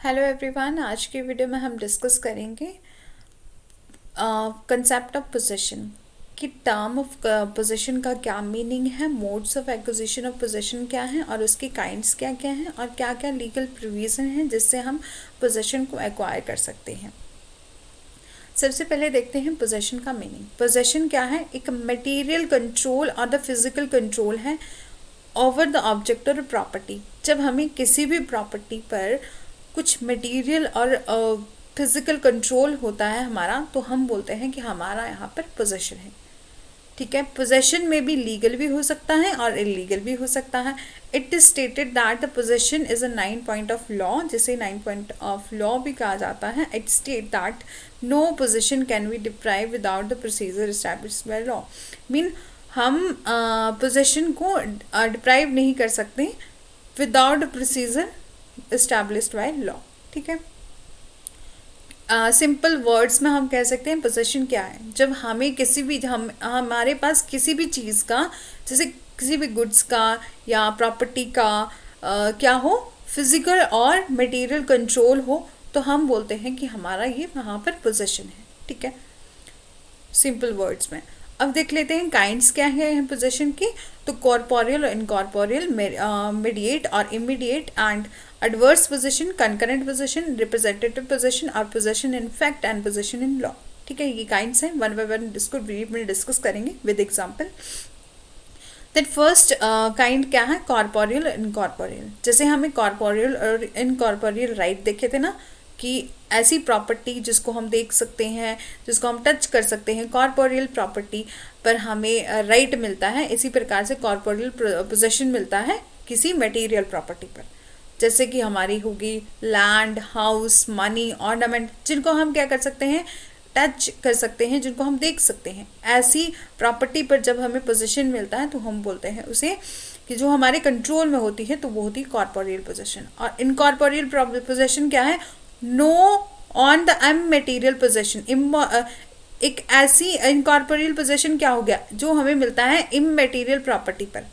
Hello everyone, आज की video में हम डिस्कस करेंगे कंसेप्ट ऑफ पोजीशन कि टर्म ऑफ पोजीशन का क्या मीनिंग है, modes of acquisition of position क्या है और उसकी काइंड्स क्या क्या हैं और क्या क्या लीगल प्रोविज़न हैं जिससे हम पोजीशन को एक्वायर कर सकते हैं। सबसे पहले देखते हैं पोजीशन का मीनिंग। पोजीशन क्या है? एक मटेरियल कंट्रोल और द फिजिकल कंट्रोल है ओवर द ऑब्जेक्ट और प्रॉपर्टी। जब हमें किसी भी प्रॉपर्टी पर कुछ मटेरियल और फिजिकल कंट्रोल होता है हमारा, तो हम बोलते हैं कि हमारा यहाँ पर पोजेशन है। ठीक है, पोजेशन में भी लीगल भी हो सकता है और इलीगल भी हो सकता है। It is stated that the possession is a 9 point of law, जिसे 9 पॉइंट ऑफ लॉ भी कहा जाता है। It state that no possession can be deprive without the procedure established by law. Mean हम पोजेशन को डिप्राइव नहीं कर सकते without procedure established by law. ठीक है, सिंपल वर्ड्स में हम कह सकते हैं पोजेशन क्या है। जब हमें किसी भी हमारे पास किसी भी चीज़ का, जैसे किसी भी गुड्स का या प्रॉपर्टी का क्या हो, फिजिकल और मटेरियल कंट्रोल हो, तो हम बोलते हैं कि हमारा ये वहाँ पर पोजेशन है। ठीक है, सिंपल वर्ड्स में। अब देख लेते हैं काइंड्स क्या है पोजेशन की। तो कॉर्पोरियल और इनकॉर्पोरियल, मीडिएट और immediate, and adverse possession, concurrent possession, representative possession और possession in fact and possession in law. ठीक है, ये काइंड्स हैं। वन बाय वन इसको ब्रीफ में डिस्कस करेंगे with example. That first kind क्या है? कॉर्पोरियल और इनकॉर्पोरियल। जैसे हमें कॉर्पोरियल और इनकॉर्पोरियल राइट देखे थे ना, कि ऐसी प्रॉपर्टी जिसको हम देख सकते हैं, जिसको हम टच कर सकते हैं, कॉर्पोरियल प्रॉपर्टी पर हमें राइट मिलता है। इसी प्रकार से कॉर्पोरियल पोजेशन मिलता है किसी मटेरियल प्रॉपर्टी पर, जैसे कि हमारी होगी लैंड, हाउस, मनी, ऑर्नामेंट, जिनको हम क्या कर सकते हैं, टच कर सकते हैं, जिनको हम देख सकते हैं। ऐसी प्रॉपर्टी पर जब हमें पोजीशन मिलता है तो हम बोलते हैं उसे कि जो हमारे कंट्रोल में होती है, तो वो होती है कॉर्पोरियल पोजीशन। और इनकॉर्पोरियल पोजीशन क्या है? No on the immaterial possession. एक ऐसी इनकॉर्पोरियल पोजीशन क्या हो गया, जो हमें मिलता है इममटेरियल प्रॉपर्टी पर।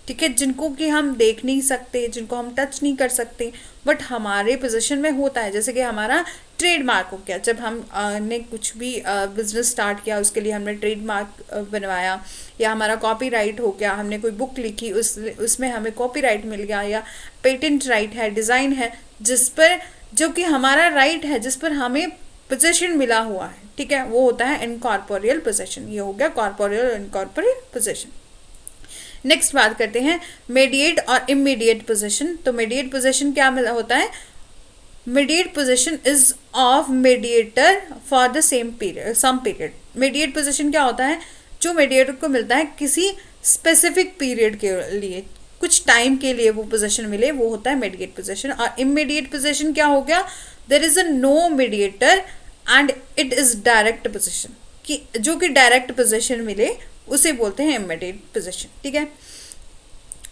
ठीक है, जिनको कि हम देख नहीं सकते, जिनको हम टच नहीं कर सकते, बट हमारे पोजीशन में होता है। जैसे कि हमारा ट्रेडमार्क हो गया, जब हम ने कुछ भी बिजनेस स्टार्ट किया, उसके लिए हमने ट्रेडमार्क बनवाया, या हमारा कॉपीराइट हो गया, हमने कोई बुक लिखी, उसमें हमें कॉपीराइट मिल गया, या पेटेंट राइट है, डिज़ाइन है, जिस पर जो कि हमारा राइट है, जिस पर हमें पोजीशन मिला हुआ है। ठीक है, वो होता है इनकॉर्पोरियल पोजीशन। ये हो गया कॉर्पोरियल और इनकॉर्पोरियल पोजीशन। नेक्स्ट बात करते हैं मीडिएट और इमीडिएट पोजीशन। तो मीडिएट पोजीशन क्या होता है? Mediate position is of mediator for the some period. Mediate position क्या होता है? जो मीडिएटर को मिलता है किसी स्पेसिफिक पीरियड के लिए, कुछ टाइम के लिए वो पोजीशन मिले, वो होता है मीडिएट पोजीशन। और इमीडिएट पोजीशन क्या हो गया? There is a no mediator and it is direct position, कि जो कि डायरेक्ट पोजीशन मिले उसे बोलते हैं इमीडिएट पोजीशन। ठीक है,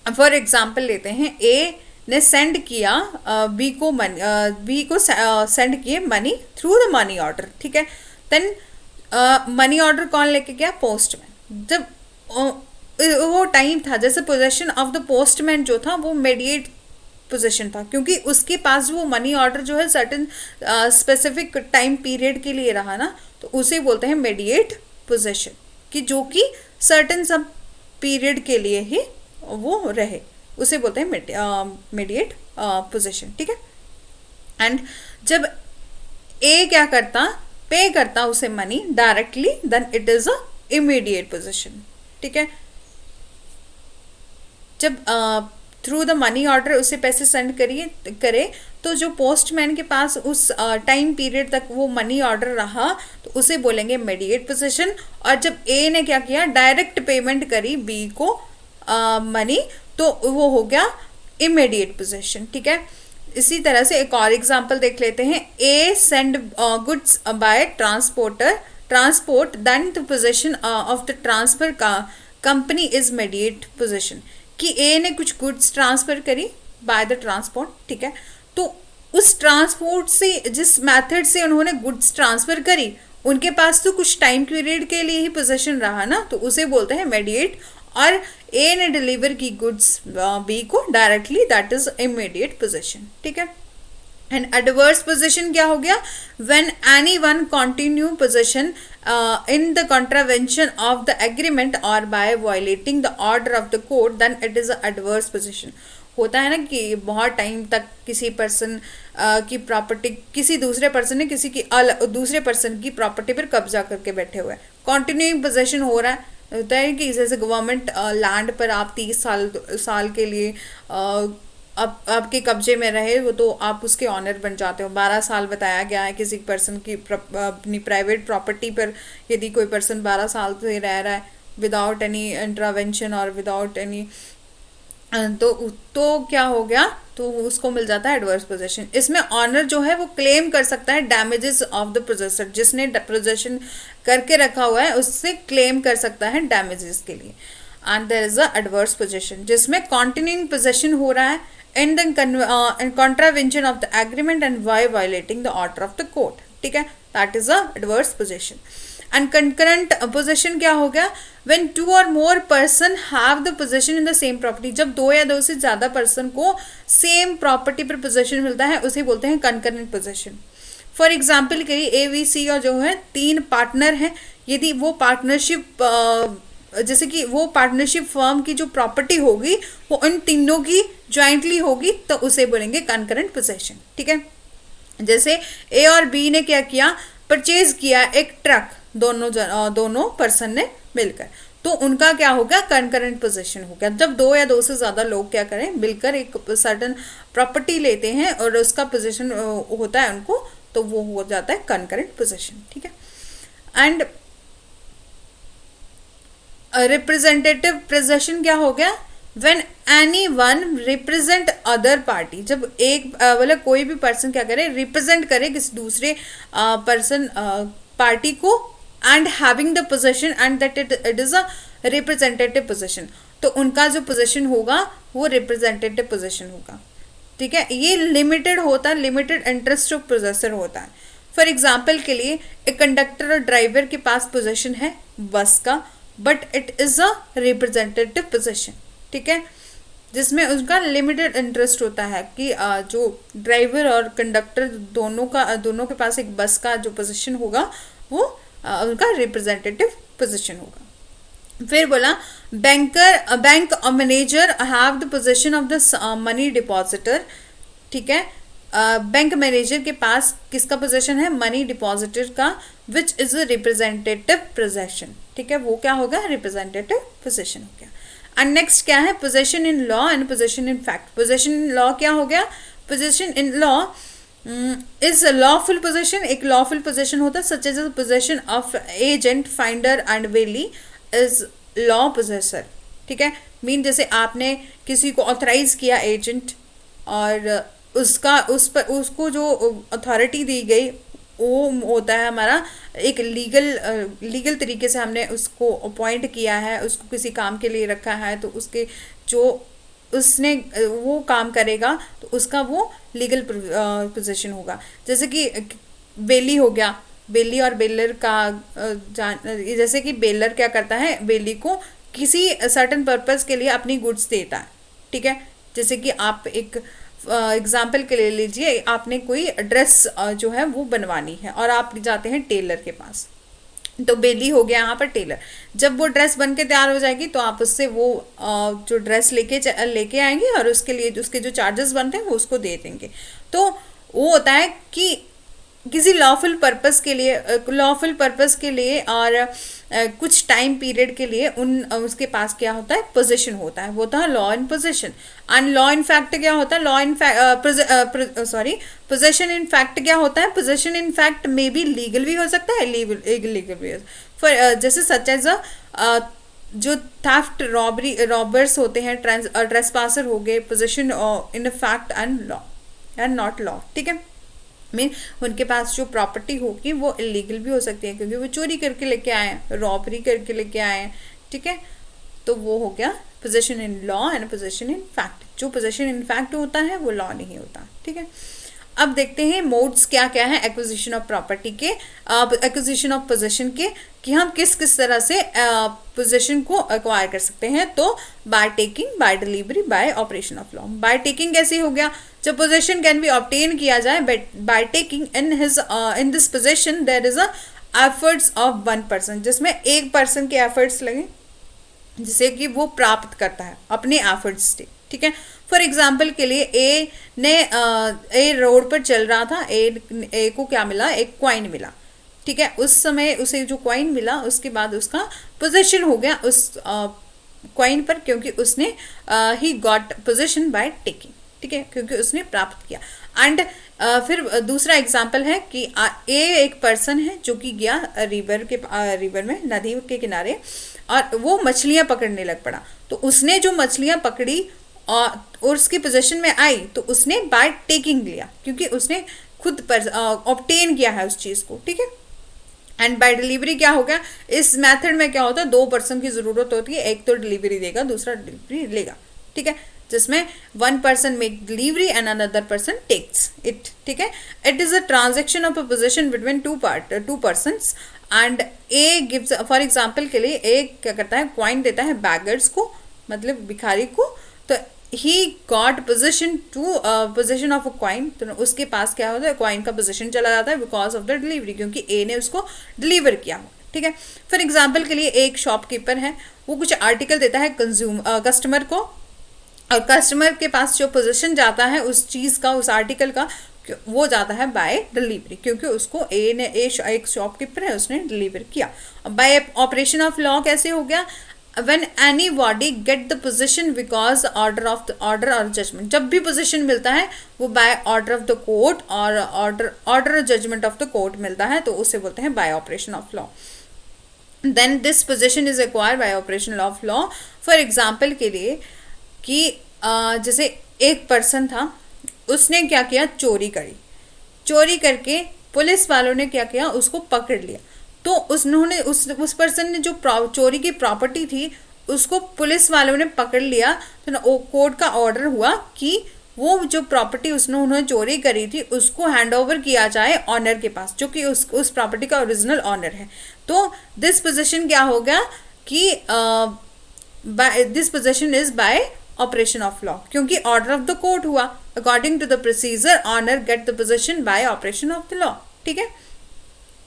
फॉर एग्जांपल लेते हैं, ए ने सेंड किया बी को सेंड किए money through the money order. ठीक है, देन मनी ऑर्डर कौन लेके गया? पोस्टमैन। जब वो टाइम था, जैसे पोजीशन ऑफ द पोस्टमैन जो था वो मीडिएट पोजीशन था, क्योंकि उसके पास वो मनी ऑर्डर जो है सर्टेन स्पेसिफिक टाइम पीरियड के लिए रहा ना, तो उसे बोलते हैं मीडिएट पोजीशन, कि जो कि सर्टेन सब पीरियड के लिए ही वो रहे, उसे बोलते हैं मीडिएट पोजीशन। ठीक है, एंड जब ए क्या करता? पे करता उसे money directly, then it is a immediate position. ठीक है, जब थ्रू द मनी ऑर्डर उसे पैसे सेंड करे, तो जो पोस्टमैन के पास उस टाइम पीरियड तक वो मनी ऑर्डर रहा, तो उसे बोलेंगे मीडिएट पोजीशन। और जब ए ने क्या किया? डायरेक्ट पेमेंट करी बी को मनी, तो वो हो गया इमीडिएट पोजीशन। ठीक है, इसी तरह से एक और एग्जांपल देख लेते हैं। A send goods by transport, then the possession of the transfer का कंपनी इज मीडिएट पोजीशन, कि ए ने कुछ गुड्स ट्रांसफर करी बाय द ट्रांसपोर्ट। ठीक है, तो उस ट्रांसपोर्ट से, जिस मेथड से उन्होंने गुड्स ट्रांसफर करी, उनके पास तो कुछ टाइम पीरियड के लिए ही पोजीशन रहा ना, तो उसे बोलते हैं मीडिएट। और ए ने डिलीवर की गुड्स बी को directly, that is immediate position. ठीक है, एंड एडवर्स पोजीशन क्या हो गया, when anyone continue possession in the contravention of the agreement और by violating the order of the court, then it is a adverse possession. होता है ना कि बहुत टाइम तक किसी पर्सन की प्रॉपर्टी, किसी दूसरे पर्सन ने किसी की दूसरे पर्सन की प्रॉपर्टी पर कब्जा करके बैठे हुए हैं, कंटिन्यूइंग पोजीशन हो रहा है। होता है कि जैसे गवर्नमेंट लैंड पर आप 30 साल के लिए आपके कब्जे में रहे वो, तो आप उसके ऑनर बन जाते हो। 12 साल बताया गया है किसी पर्सन की अपनी प्राइवेट प्रॉपर्टी पर यदि कोई पर्सन 12 साल से रह रहा है विदाउट एनी इंटरवेंशन और विदाउट एनी, तो क्या हो गया, तो उसको मिल जाता है एडवर्स पोजेशन। इसमें ऑनर जो है वो क्लेम कर सकता है डैमेजेस ऑफ द पोजेसर, जिसने पोजेशन करके रखा हुआ है उससे क्लेम कर सकता है डैमेजेस के लिए। And there is a adverse possession जिसमें कंटिन्यूइंग पोजेशन हो रहा है in the contravention of the agreement and by violating the order of the court, ठीक है, that is a adverse possession. And concurrent possession क्या हो गया, व्हेन 2 और more person have the possession in the same property, जब 2 या 2 से ज्यादा पर्सन को सेम प्रॉपर्टी पर पोजेशन मिलता है उसे बोलते हैं कंकरेंट पोजेशन। फॉर एग्जाम्पल के लिए ABC और जो है 3 पार्टनर हैं, यदि वो पार्टनरशिप जैसे कि वो पार्टनरशिप फर्म की जो प्रॉपर्टी होगी वो इन तीनों की ज्वाइंटली होगी तो उसे बोलेंगे कंकरेंट पोजेशन, ठीक है। जैसे A और B ने क्या किया, परचेज किया एक ट्रक, दोनों पर्सन ने मिलकर, तो उनका क्या होगा, कंकरेंट पोजेशन हो गया। जब 2 या 2 से ज्यादा लोग क्या करें, मिलकर एक सर्टन प्रॉपर्टी लेते हैं और उसका पोजेशन होता है उनको, तो वो हो जाता है कंकरेंट पोजेशन, ठीक है। एंड रिप्रेजेंटेटिव पोजेशन क्या हो गया, when any one represent other party, जब एक मतलब कोई भी पर्सन क्या करे, रिप्रेजेंट करे किसी दूसरे पर्सन पार्टी को, and having the possession and that it is a representative possession, तो उनका जो पोजेशन होगा वो रिप्रेजेंटेटिव पोजेशन होगा, ठीक है। ये लिमिटेड होता है, लिमिटेड इंटरेस्ट ऑफ पोजेसर होता है। फॉर एग्जाम्पल के लिए एक कंडक्टर और ड्राइवर के पास पोजेशन है बस का, but it is a representative possession, ठीक है, जिसमें उसका लिमिटेड इंटरेस्ट होता है कि जो ड्राइवर और कंडक्टर दोनों के पास एक बस का जो पोजीशन होगा वो उनका रिप्रेजेंटेटिव पोजीशन होगा। फिर बोला bank manager have the possession of the money depositor, ठीक है। बैंक मैनेजर के पास किसका पोजीशन है, मनी डिपॉजिटर का, which is a representative position, ठीक है, वो क्या होगा, रिप्रेजेंटेटिव पोजीशन हो गया। एंड नेक्स्ट क्या है, possession in law and possession in fact. Possession in law क्या हो गया, possession in law is lawful possession, एक लॉफुल पोजेशन होता है, such as possession of agent, finder and bailee is law possessor, ठीक है। मीन जैसे आपने किसी को ऑथराइज किया एजेंट, और उसको जो अथॉरिटी दी गई वो होता है हमारा एक लीगल तरीके से हमने उसको अपॉइंट किया है, उसको किसी काम के लिए रखा है, तो उसके जो उसने वो काम करेगा तो उसका वो लीगल पोजीशन होगा। जैसे कि बेली हो गया, बेली और बेलर का जैसे कि बेलर क्या करता है, बेली को किसी सर्टेन पर्पस के लिए अपनी गुड्स देता है, ठीक है। जैसे कि आप एक एग्जाम्पल के लिए लीजिए, आपने कोई ड्रेस जो है वो बनवानी है और आप जाते हैं टेलर के पास, तो बेली हो गया यहाँ पर टेलर। जब वो ड्रेस बन के तैयार हो जाएगी तो आप उससे वो जो ड्रेस लेके आएंगे और उसके लिए उसके जो चार्जेस बनते हैं वो उसको दे देंगे। तो वो होता है कि किसी लॉफुल पर्पस के लिए और कुछ टाइम पीरियड के लिए उसके पास क्या होता है, पोजीशन होता है, वो होता है law in position. And law in fact क्या होता है, पोजीशन इन फैक्ट क्या होता है, पोजीशन इन फैक्ट में भी लीगल भी हो सकता है, इलीगल भी हो। फॉर जैसे सच एज जो थेफ्ट रॉबर्स होते हैं, ट्रेसपासर हो गए, position in fact and law and not law, ठीक है। मीन उनके पास जो प्रॉपर्टी होगी वो इलीगल भी हो सकती है क्योंकि वो चोरी करके लेके आए हैं, रॉबरी करके लेके आए हैं, ठीक है। तो वो हो गया position in law and possession in fact. जो पोजीशन इन फैक्ट होता है वो लॉ नहीं होता, ठीक है। अब देखते हैं मोड्स क्या क्या है एक्विजिशन ऑफ प्रॉपर्टी के, एक्विजिशन ऑफ पोजेशन के, कि हम किस किस तरह से पोजेशन को एक्वायर कर सकते हैं। तो by taking, by delivery, by operation of law. By taking कैसे हो गया, जब पोजेशन कैन बी ऑब्टेन किया जाए by taking in this possession there is a efforts of one person, जिसमें एक पर्सन के एफर्ट्स लगे जिसे कि वो प्राप्त करता है अपने एफर्ट्स से, ठीक है। फॉर एग्जाम्पल के लिए ए रोड पर चल रहा था, ए को क्या मिला, एक क्वाइन मिला, ठीक है। उस समय उसे जो क्वाइन मिला उसके बाद उसका पोजेशन हो गया उस क्वाइन पर, क्योंकि उसने he got possession by taking, ठीक है, क्योंकि उसने प्राप्त किया। एंड फिर दूसरा एग्जाम्पल है कि ए एक पर्सन है जो कि गया रिवर में, नदी के किनारे, और वो मछलियां पकड़ने लग पड़ा। तो उसने जो मछलियां पकड़ी और उसकी पोजीशन में आई तो उसने बाय टेकिंग लिया, क्योंकि उसने खुद पर ऑब्टेन किया है उस चीज को, ठीक है। एंड बाय डिलीवरी क्या हो गया, इस मेथड में क्या होता है, दो पर्सन की जरूरत होती है, एक तो डिलीवरी देगा, दूसरा डिलीवरी लेगा, ठीक है, जिसमें one person make delivery and another person takes it, ठीक है। It is a transaction of a position between two persons and A gives, for example के लिए ए क्या करता है, क्वाइन देता है बैगर्स को, मतलब भिखारी को, तो he got position of a coin, तो उसके पास क्या होता है, क्वाइन का पोजिशन चला जाता है बिकॉज ऑफ द डिलीवरी, क्योंकि ए ने उसको डिलीवर किया, ठीक है। फॉर एग्जाम्पल के लिए एक शॉपकीपर है, वो कुछ आर्टिकल देता है कस्टमर को, और कस्टमर के पास जो पोजीशन जाता है उस चीज का, उस आर्टिकल का, वो जाता है बाय डिलीवरी, क्योंकि उसको एक शॉपकीपर है, उसने डिलीवर किया। बाय ऑपरेशन ऑफ लॉ कैसे हो गया, when anybody get the position because order or judgment, जब भी पोजीशन मिलता है वो by order of the court और order judgement of the court मिलता है, तो उसे बोलते हैं by operation of law. Then this position is acquired by operation of law. For example के लिए कि जैसे एक पर्सन था, उसने क्या किया, चोरी करी, चोरी करके पुलिस वालों ने क्या किया, उसको पकड़ लिया। तो उन्होंने उस पर्सन ने जो चोरी की प्रॉपर्टी थी उसको पुलिस वालों ने पकड़ लिया, तो कोर्ट का ऑर्डर हुआ कि वो जो प्रॉपर्टी उन्होंने चोरी करी थी उसको हैंड ओवर किया जाए ऑनर के पास, जो कि उस प्रॉपर्टी का ओरिजिनल ऑनर है। तो दिस पोजीशन क्या होगा कि this position is by operation of law, क्योंकि ऑर्डर ऑफ द कोर्ट हुआ, according to the procedure owner get the position by operation of the law, ठीक है।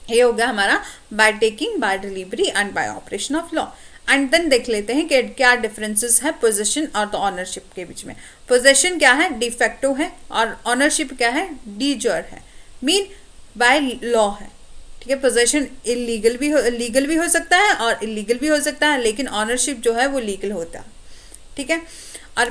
ये हो गया हमारा by taking, by delivery and by operation of law. And then देख लेते हैं कि क्या डिफरेंसेस है पोजीशन और द ऑनरशिप के बीच में। पोजीशन क्या है, डिफेक्टो है, और ऑनरशिप क्या है, डी जर है, मीन बाय लॉ है, ठीक है। पोजीशन लीगल भी हो सकता है और इलीगल भी हो सकता है, लेकिन ऑनरशिप जो है वो लीगल होता है, ठीक है। और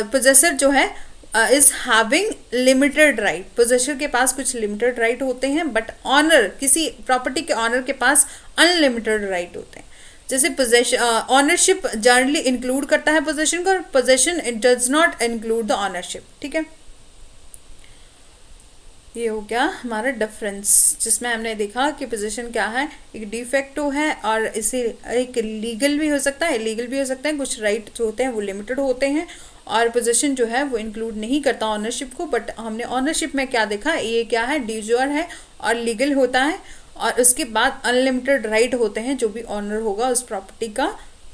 पोजेसर जो है is having limited right, possessor के पास कुछ लिमिटेड राइट होते हैं, बट ऑनर, किसी प्रॉपर्टी के ऑनर के पास अनलिमिटेड राइट होते हैं। जैसे पोजेशन, ऑनरशिप जनरली इंक्लूड करता है पोजेशन को, और possession it does not include the ownership, ठीक है। ये हो गया हमारा डिफरेंस, जिसमें हमने देखा कि पोजीशन क्या है, एक डिफेक्टो है, और इसे एक लीगल भी हो सकता है, इलीगल भी हो सकता है, कुछ राइट जो होते हैं वो लिमिटेड होते हैं, और पोजीशन जो है वो इंक्लूड नहीं करता ऑनरशिप को। बट हमने ऑनरशिप में क्या देखा, ये क्या है, डिजोर है और लीगल होता है, और उसके बाद अनलिमिटेड राइट होते हैं जो भी ऑनर होगा उस प्रॉपर्टी का,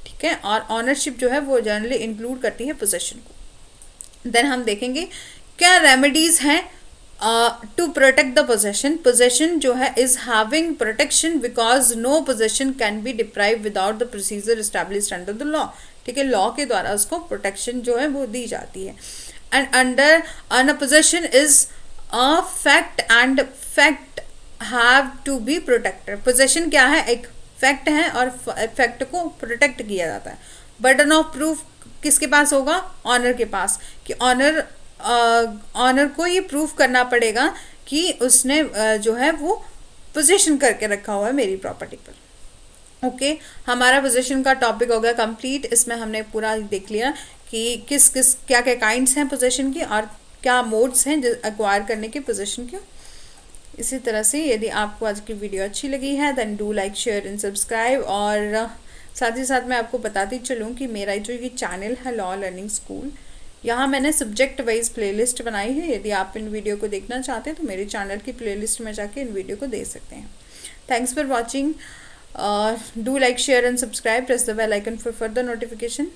ठीक है। और ऑनरशिप जो है वो जनरली इंक्लूड करती है पोजीशन को। देन हम देखेंगे क्या रेमेडीज हैं to protect the possession. Possession जो है is having protection because no possession can be deprive without the procedure established under the law, ठीक है। लॉ के द्वारा उसको प्रोटेक्शन जो है वो दी जाती है। And under a possession is a fact and fact have to be protected. Possession क्या है, एक फैक्ट है और फैक्ट को प्रोटेक्ट किया जाता है। बर्डन ऑफ प्रूफ किसके पास होगा, ऑनर के पास, कि ऑनर को ये प्रूफ करना पड़ेगा कि उसने जो है वो पोजीशन करके रखा हुआ है मेरी प्रॉपर्टी पर। ओके, हमारा पोजीशन का टॉपिक हो गया कंप्लीट। इसमें हमने पूरा देख लिया कि किस किस क्या क्या काइंड्स हैं पोजीशन की और क्या मोड्स हैं एक्वायर करने के पोजीशन के। इसी तरह से यदि आपको आज की वीडियो अच्छी लगी है then do like share and subscribe. और साथ ही साथ मैं आपको बताती चलूँ कि मेरा जो ये चैनल है लॉ लर्निंग स्कूल, यहाँ मैंने सब्जेक्ट वाइज प्लेलिस्ट बनाई है, यदि आप इन वीडियो को देखना चाहते हैं तो मेरे चैनल की प्लेलिस्ट में जाके इन वीडियो को देख सकते हैं। Thanks for watching. Do like, share and subscribe. Press the bell icon for further notification.